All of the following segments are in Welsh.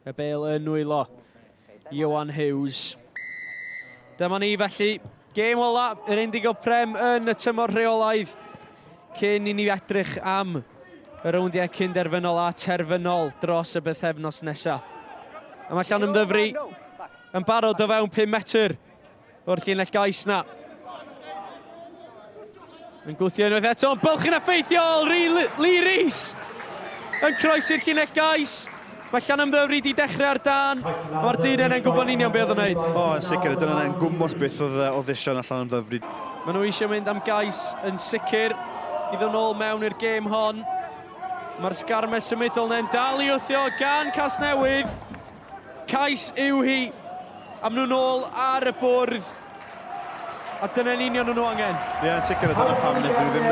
Y bêl yn wylo. Iwan Hughes. Dyma ni felly. Gêm ola, yr Indigo Prem yn y tymor rheolaidd. Cyn i ni edrych am y rowndiau cynderfynol a terfynol dros y bythefnos nesaf. A mae Llanymddyfri yn barod o fewn 5 metr o'r llinell gais na. Yn gwthio unwaith eto, bylch yn effeithiol, Lee Rhys yn croesi'r llinell gais. Mae Llanymddyfri wedi dechrau ar dan. Mae'r dyn yna'n gwybod union beth o'n wneud. O, yn sicr, dyna yn gwmwys beth oedd eisiau na Llanymddyfri. Maen nhw eisiau mynd am gais yn sicr i ddod nôl mewn i'r gêm hon. Mae'r sgarmau symudol na'n dal i wthio gan Casnewydd. Cais yw hi am nhw nôl ar y bwrdd. A dyna'n union nhw angen. Ie, yn sicr, dyna pam nid nhw ddim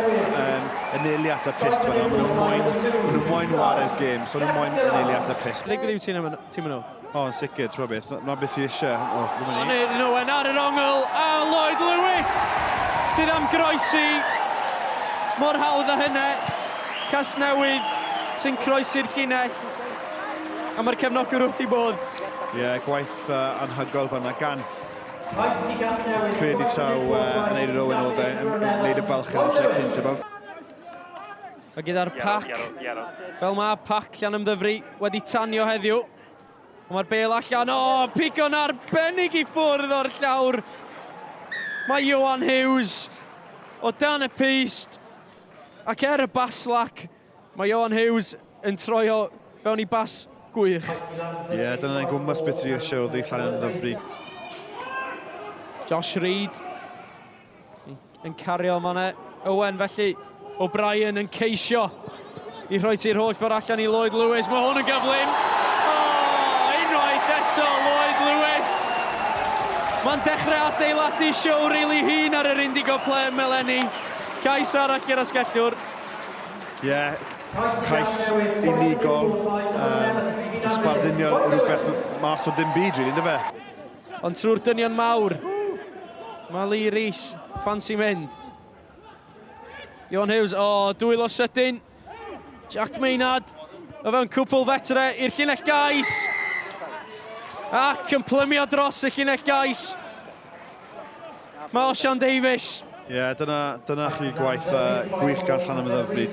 yn eili at y test fel yna. Maen nhw'n moyn wario gêm, so nhw'n moyn yn eili at y test. Beth yw ti'n nhw? O, yn sicr, trwy beth. Mae beth sydd eisiau. Ond nhw yn ar yr ongl, a Lloyd Lewis sydd am groesi. Mor hawdd â hynny. Casnewydd sy'n croesi'r llinell. A mae'r cefnogwr wrth i bod. Ie, gwaith anhygoel fan'na gan Gwreiddiol yn neud yr Owen oedd yn neud y balch yn y lle cynt yma. A gyda'r pac, fel mae pac Llanymddyfri wedi tanio heddiw. Mae'r bêl allan, pigo'n arbennig i ffwrdd o'r llawr. Mae Iwan Hughes o dan y pist. Ac y baslac, mae Iwan Hughes yn troi o fewn i bas gwych. Ie, dyna'n gwmpas beth sydd eisiau oedd i Llanymddyfri. Josh Reid yn cario manne. Owen felly, O'Brien yn ceisio i rhoi ti'r holl ffordd allan i Lloyd Lewis. Mae hwn yn gyflym. Unwaith eto Lloyd Lewis. Mae'n dechrau adeiladu siow rili hŷn ar yr Indigo Prem eleni. Cais arall i'r asgellwr. Ie, cais unigol. Yn sbardinio rhywbeth mas o dim byd, rili, ynddo fe? Ond trwy'r dynion mawr, mae Lee Rhys, ffansi mynd. Iwan Hughes, dwylo sydyn. Jack Maynard, o fewn cwpl fetre i'r llinell gais. Ac yn plymio dros y llinell gais. Mae Osian Davies. Ie, dyna chi gwaith gwych gan Llanymddyfri.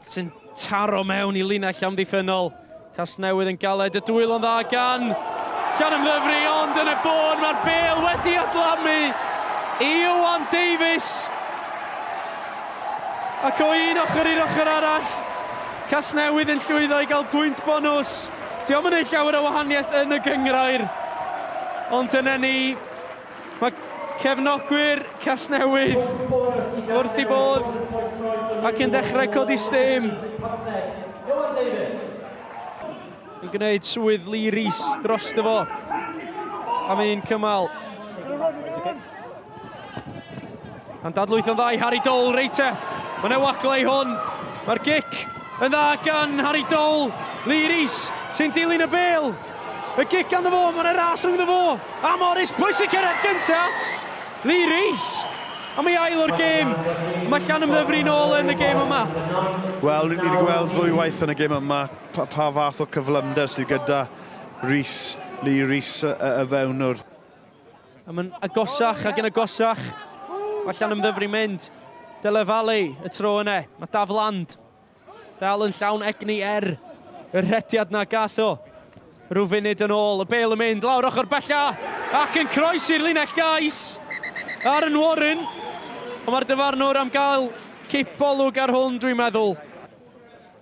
Sy'n taro mewn i linell amddiffynol. Casnewydd yn galed, y dwylo'n dda gan Llanymddyfri, ond yn y bôn mae'r bêl wedi adlamu i Iwan Davies. Ac o un ochr i'r ochr arall, Casnewydd yn llwyddo i gael pwynt bonws. Diolch yn ei llawer o wahaniaeth yn y gynghrair. Ond dyna ni, mae cefnogwyr Casnewydd wrth i bodd ac yn dechrau codi stêm. Yn gwneud swydd Lee Rhys dros dy fo. Am un cymal. A'n dadlwytho'n dda i Harry Dole reit e. Mae'n ewaglau hwn. Mae'r gic yn dda gan Harry Dole. Lee Rhys sy'n dilyn y bêl. Y gic gan dy fo, mae'n ras rhwng dy fo. A Morris, pwysig cyrraedd gynta. Lee Rhys. A mae ail o'r gêm. Mae Llanymddyfri nôl yn y gêm yma. Wel, ni wedi gweld ddwy waith yn y gêm yma. Pa fath o cyflymder sydd gyda Lee Rhys y fewnwr. A mae'n agosach ac yn agosach. Mae Llanymddyfri mynd. Deledu y tro yna. Mae Dafland dal yn llawn egni y rhediad na gath o. Rhyw funud yn ôl. Y bêl yn mynd lawr ochr bella. Ac yn croesi'r linell gais. Aaron Warren. Ond mae'r dyfarnwr am gael cipolwg ar hwn, dwi'n meddwl.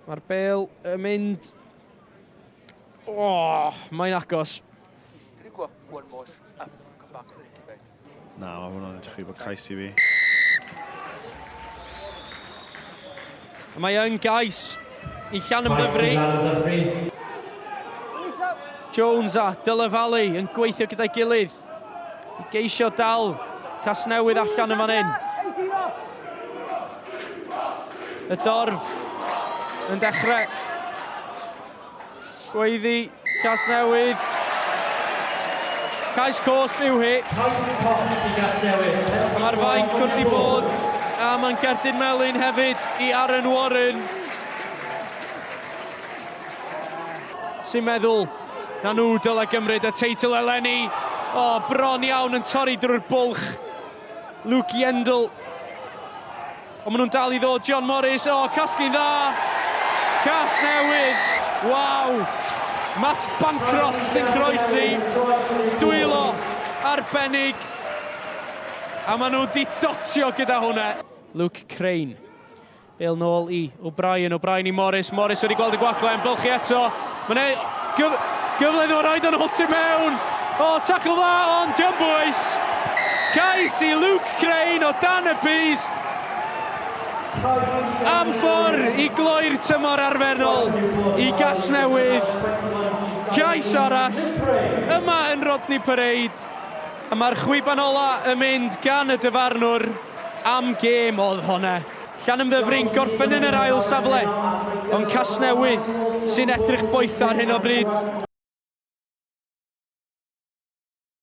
Mae'r bêl yn mynd... mae'n agos. Na, mae hwnna'n edrych i bod cais i fi. Mae yn gais i Llanymddyfri. Jones a Deledu yn gweithio gyda'i gilydd. I geisio dal Casnewydd allan yn fan hyn. Y dorf yn dechrau. Gweiddi Casnewydd. Cais cost yw hi. Mae'r fainc wrth i bod. A mae'n gerdyn melyn hefyd i Aaron Warren. Sy'n meddwl Na nhw dyle gymryd y teitl eleni. O, bron iawn yn torri drwy'r bwlch. Luke Yendl. O, maen nhw'n dal i ddod. John Morris. O, casglu'n dda. Casnewydd. Waw. Matt Bancroft sy'n croesi. Dwylo arbennig. A maen nhw di dotio gyda hwnna. Luke Crane. Bel nôl i O'Brien. O'Brien i Morris. Morris wedi gweld y gwaglen. Bylchu eto. Mae'n gyfle nhw roed yn hwt i mewn. O, tacl dda, ond diolch boys. Cais i Luke Crane o dan y bist. Am ffordd i gloi'r tymor arfernol i Casnewydd. Cais arall yma yn Rodney Parade. A mae'r chwiban ola yn mynd gan y dyfarnwr. Am gêm oedd hwnna. Llanymddyfri'n gorffen yn yr ail safle. Ond Casnewydd sy'n edrych boeth ar hyn o bryd.